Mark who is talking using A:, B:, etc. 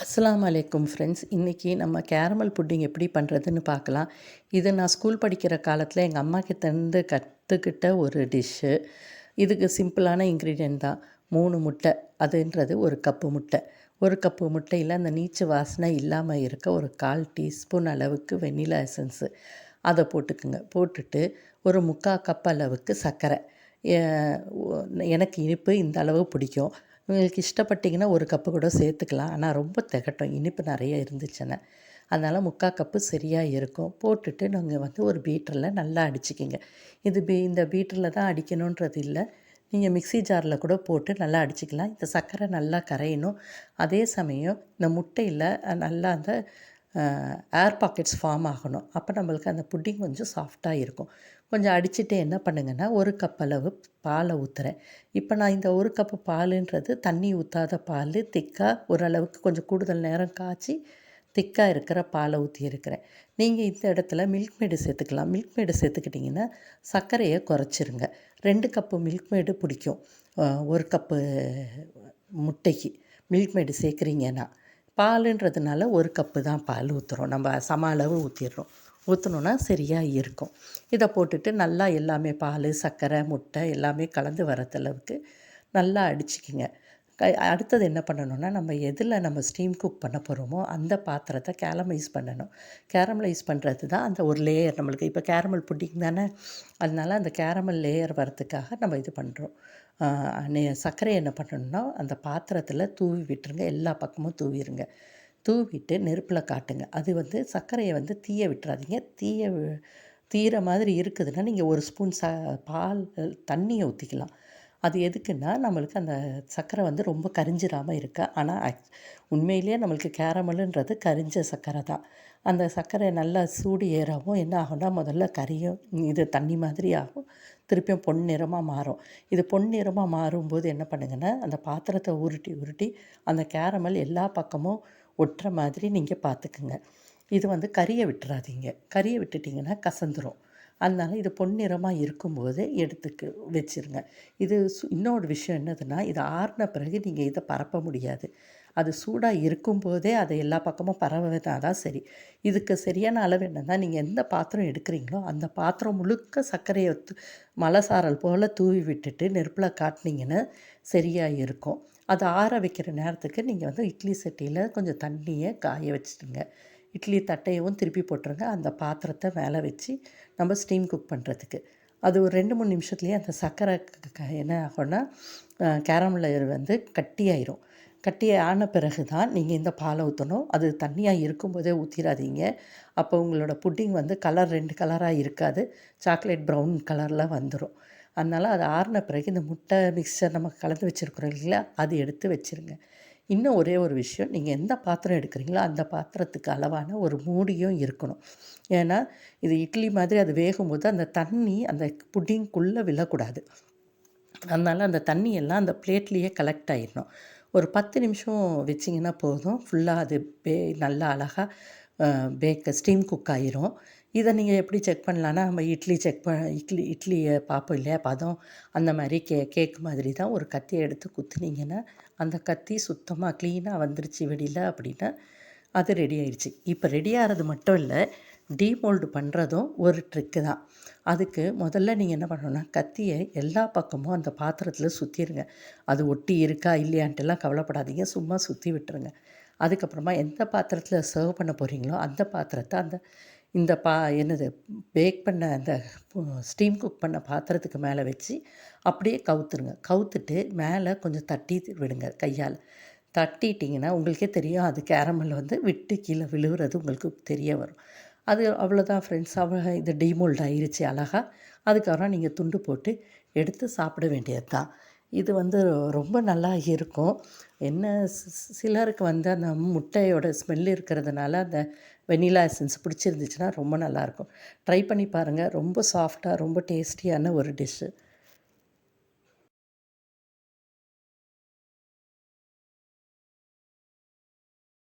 A: அஸ்ஸலாமு அலைக்கும் ஃப்ரெண்ட்ஸ். இன்றைக்கி நம்ம கேரமல் புட்டிங் எப்படி பண்ணுறதுன்னு பார்க்கலாம். இது நான் ஸ்கூல் படிக்கிற காலத்தில் எங்கள் அம்மாக்கிட்டேருந்து கற்றுக்கிட்ட ஒரு டிஷ்ஷு. இதுக்கு சிம்பிளான இன்க்ரீடியன்ட் தான். 3 முட்டை, அதுன்றது 1 கப்பு முட்டை. 1 கப்பு முட்டையில் அந்த நீச்சு வாசனை இல்லாமல் இருக்க ஒரு 1/4 டீஸ்பூன் அளவுக்கு வெண்ணிலா எசன்ஸு அதை போட்டுக்குங்க. போட்டுட்டு ஒரு 3/4 கப் அளவுக்கு சர்க்கரை. எ ஒ எனக்கு இனிப்பு இந்த அளவு பிடிக்கும். உங்களுக்கு இஷ்டப்பட்டீங்கன்னா 1 கப்பு கூட சேர்த்துக்கலாம். ஆனால் ரொம்ப திகட்டும் இனிப்பு நிறைய இருந்துச்சுன்னா. அதனால் 3/4 கப்பு சரியா இருக்கும். போட்டுட்டு நாங்கள் வந்து ஒரு பீட்டரில் நல்லா அடிச்சுக்கிங்க. இது இந்த பீட்டரில் தான் அடிக்கணுன்றது இல்ல. நீங்கள் மிக்ஸி ஜாரில் கூட போட்டு நல்லா அடிச்சுக்கலாம். இந்த சர்க்கரை நல்லா கரையணும். அதே சமயம் இந்த முட்டையில் நல்லா அந்த ஏர் பாக்கெட்ஸ் ஃபார்ம் ஆகணும். அப்போ நம்மளுக்கு அந்த புட்டிங் கொஞ்சம் சாஃப்டாக இருக்கும். கொஞ்சம் அடிச்சுட்டு என்ன பண்ணுங்கன்னா 1 கப் அளவு பாலை ஊற்றுறேன். இப்போ நான் இந்த 1 கப்பு பாலுன்றது தண்ணி ஊற்றாத பால், திக்காக ஓரளவுக்கு கொஞ்சம் கூடுதல் நேரம் காய்ச்சி திக்காக இருக்கிற பாலை ஊற்றியிருக்கிறேன். நீங்கள் இந்த இடத்துல மில்க் மேடு சேர்த்துக்கலாம். மில்க் மேடு சேர்த்துக்கிட்டிங்கன்னா சர்க்கரையை குறைச்சிருங்க. 2 கப்பு மில்க் மேடு பிடிக்கும் 1 கப்பு முட்டைக்கு. மில்க் மேடு சேர்க்குறீங்கன்னா பாலுன்றதுனால 1 கப்பு தான் பால் ஊற்றுறோம். நம்ம சம அளவு ஊற்றிடுறோம். ஊற்றினோன்னா சரியாக இருக்கும். இதை போட்டுட்டு நல்லா எல்லாமே பால், சர்க்கரை, முட்டை எல்லாமே கலந்து வரத்தளவுக்கு நல்லா அடிச்சுக்கிங்க. அடுத்தது என்ன பண்ணணும்னா, நம்ம எதில் நம்ம ஸ்டீம் குக் பண்ண போகிறோமோ அந்த பாத்திரத்தை கேரமைஸ் பண்ணணும். கேரமலைஸ் பண்ணுறது தான் அந்த ஒரு லேயர் நம்மளுக்கு இப்போ கேரமல் புட்டிங் தானே, அதனால அந்த கேரமல் லேயர் வரத்துக்காக நம்ம இது பண்ணுறோம். சர்க்கரையை என்ன பண்ணணும்னா அந்த பாத்திரத்தில் தூவி விட்டுருங்க. எல்லா பக்கமும் தூவிடுங்க. தூவிட்டு நெருப்பில் காட்டுங்க. அது வந்து சர்க்கரையை வந்து தீய விட்டுறாதீங்க. தீயிற மாதிரி இருக்குதுன்னா நீங்கள் 1 ஸ்பூன் பால் தண்ணியை ஊற்றிக்கலாம். அது எதுக்குன்னா நம்மளுக்கு அந்த சர்க்கரை வந்து ரொம்ப கரிஞ்சிராமல் இருக்க. ஆனால் உண்மையிலேயே நம்மளுக்கு கேரமலுன்றது கரிஞ்ச சர்க்கரை தான். அந்த சர்க்கரை நல்லா சூடு ஏறவும் என்ன ஆகும்னா முதல்ல கரியும், இது தண்ணி மாதிரி ஆகும். திருப்பியும் பொன்னிறமாக மாறும். இது பொன்னிறமாக மாறும்போது என்ன பண்ணுங்கன்னா அந்த பாத்திரத்தை உருட்டி உருட்டி அந்த கேரமல் எல்லா பக்கமும் ஒட்டுற மாதிரி நீங்கள் பார்த்துக்குங்க. இது வந்து கரிய விட்டுறாதீங்க. கரிய விட்டுட்டிங்கன்னா கசந்துரும். அதனால இது பொன்னிறமாக இருக்கும்போது எடுத்துக்கு வச்சுருங்க. இது இன்னொரு விஷயம் என்னதுன்னா, இது ஆறின பிறகு நீங்கள் இதை பரப்ப முடியாது. அது சூடாக இருக்கும்போதே அதை எல்லா பக்கமும் பரவினா தான் சரி. இதுக்கு சரியான அளவு என்னன்னா, நீங்கள் எந்த பாத்திரம் எடுக்கிறீங்களோ அந்த பாத்திரம் முழுக்க சர்க்கரையை மலை சாரல் போல் தூவி விட்டுட்டு நெருப்பில் காட்டினீங்கன்னா சரியாக இருக்கும். அதை ஆற வைக்கிற நேரத்துக்கு நீங்கள் வந்து இட்லி சட்டியில் கொஞ்சம் தண்ணியை காய வச்சுடுங்க. இட்லி தட்டையவும் திருப்பி போட்டுருங்க. அந்த பாத்திரத்தை மேலே வச்சு நம்ம ஸ்டீம் குக் பண்ணுறதுக்கு. அது ஒரு 2, 3 நிமிஷத்துலேயே அந்த சர்க்கரை என்ன ஆகும்னா கேரமல் வந்து கட்டியாயிரும். கட்டி ஆன பிறகு தான் நீங்கள் இந்த பாலை ஊற்றணும். அது தண்ணியாக இருக்கும்போதே ஊற்றிடாதீங்க. அப்போ உங்களோட புட்டிங் வந்து கலர் 2 கலராக இருக்காது. சாக்லேட் ப்ரௌன் கலரில் வந்துடும். அதனால் அது ஆறின பிறகு இந்த முட்டை மிக்சர் நம்ம கலந்து வச்சுருக்குறோம் இல்லைங்களா, அது எடுத்து வச்சுருங்க. இன்னும் ஒரே ஒரு விஷயம், நீங்கள் எந்த பாத்திரம் எடுக்கிறீங்களோ அந்த பாத்திரத்துக்கு அளவான ஒரு மூடியும் இருக்கணும். ஏன்னா இது இட்லி மாதிரி அது வேகும்போது அந்த தண்ணி அந்த புட்டிங்குள்ளே விழக்கூடாது. அதனால் அந்த தண்ணி எல்லாம் அந்த பிளேட்லேயே கலெக்ட் ஆகிடணும். ஒரு 10 நிமிஷம் வச்சிங்கன்னா போதும். ஃபுல்லாக அது நல்லா அழகாக ஸ்டீம் குக் ஆகிரும். இதை நீங்கள் எப்படி செக் பண்ணலான்னா, நம்ம இட்லியை பார்ப்போம் இல்லையா பதம், அந்த மாதிரி கேக் மாதிரி தான் ஒரு கத்தியை எடுத்து குத்துனீங்கன்னா அந்த கத்தி சுத்தமாக க்ளீனாக வந்துருச்சு வெளியில் அப்படின்னா அது ரெடி ஆயிடுச்சு. இப்போ ரெடி ஆகிறது மட்டும் இல்லை, டீமோல்டு பண்ணுறதும் ஒரு ட்ரிக்கு தான். அதுக்கு முதல்ல நீங்கள் என்ன பண்ணணும்னா, கத்தியை எல்லா பக்கமும் அந்த பாத்திரத்தில் சுற்றிடுங்க. அது ஒட்டி இருக்கா இல்லையான்ட்டுலாம் கவலைப்படாதீங்க, சும்மா சுற்றி விட்டுருங்க. அதுக்கப்புறமா எந்த பாத்திரத்தில் சர்வ் பண்ண போகிறீங்களோ அந்த பாத்திரத்தை இந்த என்னது பேக் பண்ண அந்த ஸ்டீம் குக் பண்ண பாத்திரத்துக்கு மேலே வச்சு அப்படியே கவுத்துருங்க. கவுத்துட்டு மேலே கொஞ்சம் தட்டி விடுங்க கையால். தட்டிட்டிங்கன்னா உங்களுக்கே தெரியும் அது கேரமல் வந்து விட்டு கீழே விழுவுறது உங்களுக்கு தெரிய வரும். அது அவ்வளோதான் ஃப்ரெண்ட்ஸ். இது டீமோல்ட் ஆயிருச்சு அழகா. அதுக்கப்புறம் நீங்கள் துண்டு போட்டு எடுத்து சாப்பிட வேண்டியது தான். இது வந்து ரொம்ப நல்லா இருக்கும். என்ன சிலருக்கு வந்து அந்த முட்டையோட ஸ்மெல் இருக்கிறதுனால அந்த வெண்ணிலா எசன்ஸ் பிடிச்சிருந்துச்சுன்னா ரொம்ப நல்லாயிருக்கும். ட்ரை பண்ணி பாருங்கள். ரொம்ப சாஃப்டாக ரொம்ப டேஸ்டியான ஒரு டிஷ்ஷு.